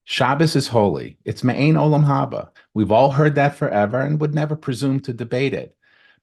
Shabbos is holy. It's Me'ain Olam Habah. We've all heard that forever and would never presume to debate it.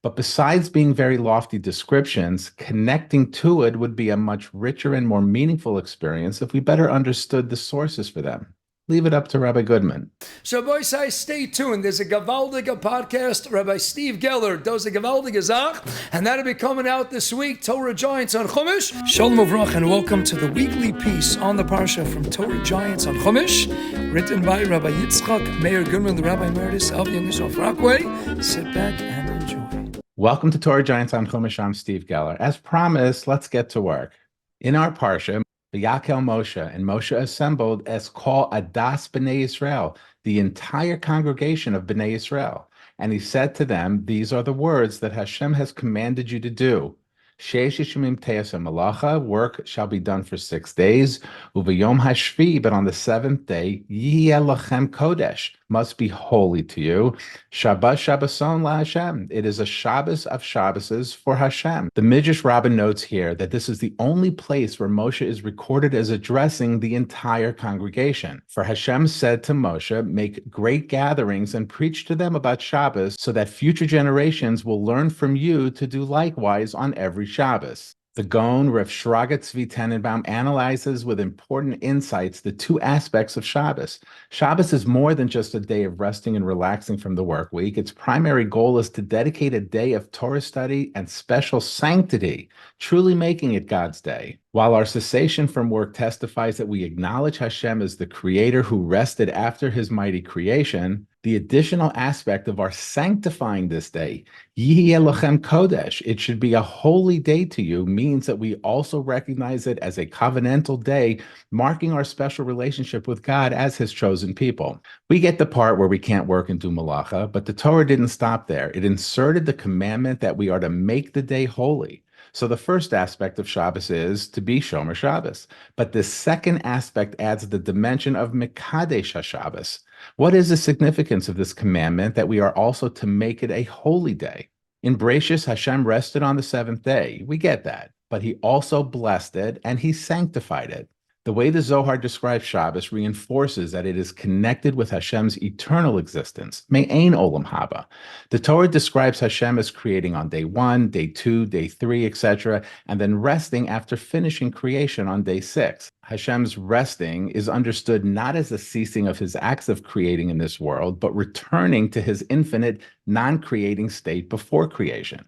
But besides being very lofty descriptions, connecting to it would be a much richer and more meaningful experience if we better understood the sources for them. Leave it up to Rabbi Goodman. So, boys, I stay tuned. There's a gewaldige podcast. Rabbi Steve Geller does a gewaldige Zach, and that'll be coming out this week. Torah Giants on Chumash. Shalom Avrach, and welcome to the weekly piece on the Parsha from Torah Giants on Chumash, written by Rabbi Me'ain Goodman, the Rabbi Emeritus of Young Israel Rockway. Sit back and enjoy. Welcome to Torah Giants on Chumash. I'm Steve Geller. As promised, let's get to work. In our Parsha, Vayakhel Moshe, and Moshe assembled as call Adas B'nai Yisrael, the entire congregation of B'nai Yisrael. And he said to them, these are the words that Hashem has commanded you to do. Sheish Yishmim Te'aseh Malacha, work shall be done for 6 days. Uvayom Hashvi, but on the 7th day, Yiyeh Lachem Kodesh, must be holy to you. Shabbat Shabboson LaHashem. It is a Shabbos of Shabboses for Hashem. The Midrash Rabbah notes here that this is the only place where Moshe is recorded as addressing the entire congregation. For Hashem said to Moshe, make great gatherings and preach to them about Shabbos so that future generations will learn from you to do likewise on every Shabbos. The Gaon, Rav Shraga Tzvi Tenenbaum, analyzes with important insights the two aspects of Shabbos. Shabbos is more than just a day of resting and relaxing from the work week. Its primary goal is to dedicate a day of Torah study and special sanctity, truly making it God's day. While our cessation from work testifies that we acknowledge Hashem as the creator who rested after his mighty creation, the additional aspect of our sanctifying this day, Yihiyeh Lachem Kodesh, it should be a holy day to you, means that we also recognize it as a covenantal day, marking our special relationship with God as his chosen people. We get the part where we can't work and do malacha, but the Torah didn't stop there. It inserted the commandment that we are to make the day holy. So the first aspect of Shabbos is to be Shomer Shabbos. But the second aspect adds the dimension of Mekadesh HaShabbos. What is the significance of this commandment that we are also to make it a holy day? In Bereshis, Hashem rested on the 7th day. We get that. But he also blessed it and he sanctified it. The way the Zohar describes Shabbos reinforces that it is connected with Hashem's eternal existence, Me'ain Olam Habah. The Torah describes Hashem as creating on day 1, day 2, day 3, etc., and then resting after finishing creation on day 6. Hashem's resting is understood not as a ceasing of his acts of creating in this world, but returning to his infinite, non-creating state before creation.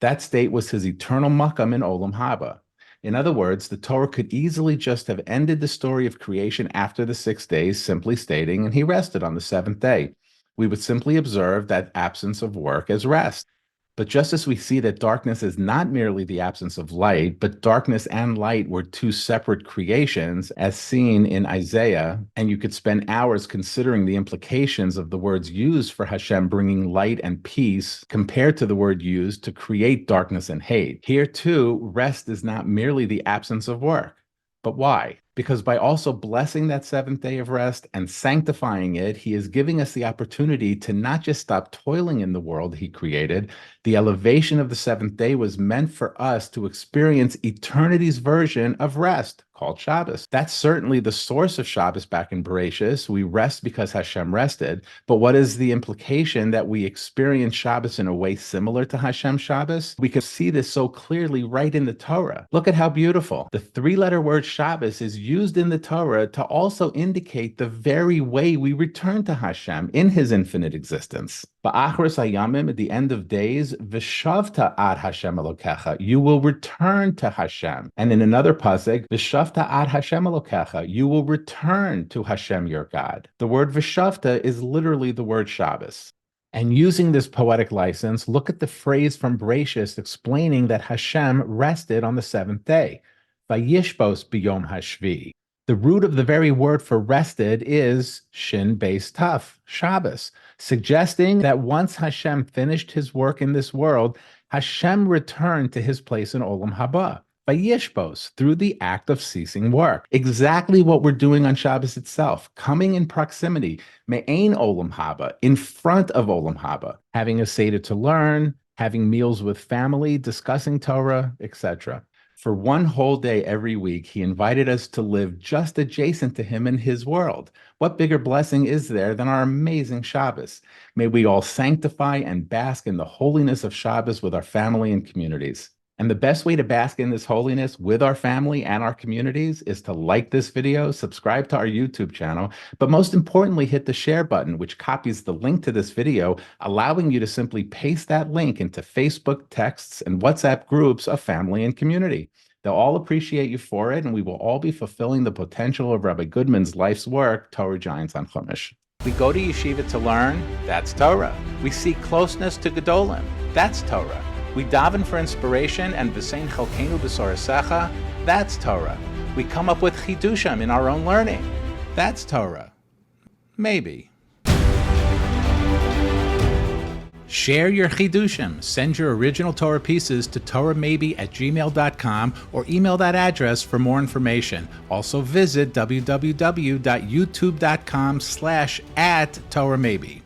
That state was his eternal makam in Olam Habah. In other words, the Torah could easily just have ended the story of creation after the 6 days, simply stating, and he rested on the 7th day. We would simply observe that absence of work as rest. But just as we see that darkness is not merely the absence of light, but darkness and light were two separate creations, as seen in Isaiah, and you could spend hours considering the implications of the words used for Hashem bringing light and peace compared to the word used to create darkness and hate. Here too, rest is not merely the absence of work. But why? Because by also blessing that 7th day of rest and sanctifying it, he is giving us the opportunity to not just stop toiling in the world he created. The elevation of the 7th day was meant for us to experience eternity's version of rest, called Shabbos. That's certainly the source of Shabbos back in Bereshis. We rest because Hashem rested. But what is the implication that we experience Shabbos in a way similar to Hashem Shabbos? We can see this so clearly right in the Torah. Look at how beautiful. The 3-letter word Shabbos is used in the Torah to also indicate the very way we return to Hashem in his infinite existence. Ba'achros hayamim, at the end of days, v'shavta ad Hashem Elokecha, you will return to Hashem. And in another pasuk, v'shavta ad Hashem Elokecha, you will return to Hashem your God. The word v'shavta is literally the word Shabbos. And using this poetic license, look at the phrase from Bereshis explaining that Hashem rested on the 7th day. Vayishbos b'yom hashvi. The root of the very word for rested is shin beis taf, Shabbos, suggesting that once Hashem finished his work in this world, Hashem returned to his place in Olam Habah, Vayishbos, through the act of ceasing work. Exactly what we're doing on Shabbos itself, coming in proximity, Me'ain Olam Habah, in front of Olam Habah, having a seder to learn, having meals with family, discussing Torah, etc. For one whole day every week, he invited us to live just adjacent to him in his world. What bigger blessing is there than our amazing Shabbos? May we all sanctify and bask in the holiness of Shabbos with our family and communities. And the best way to bask in this holiness with our family and our communities is to like this video, subscribe to our YouTube channel, but most importantly, hit the share button, which copies the link to this video, allowing you to simply paste that link into Facebook texts and WhatsApp groups of family and community. They'll all appreciate you for it, and we will all be fulfilling the potential of Rabbi Goodman's life's work, Torah Giants on Chumash. We go to yeshiva to learn, that's Torah. We seek closeness to Gedolim, that's Torah. We daven for inspiration and v'sein chalkenu b'sorasecha, that's Torah. We come up with chidushim in our own learning, that's Torah. Maybe. Share your chidushim. Send your original Torah pieces to torahmaybe@gmail.com or email that address for more information. Also visit www.youtube.com/@torahmaybe.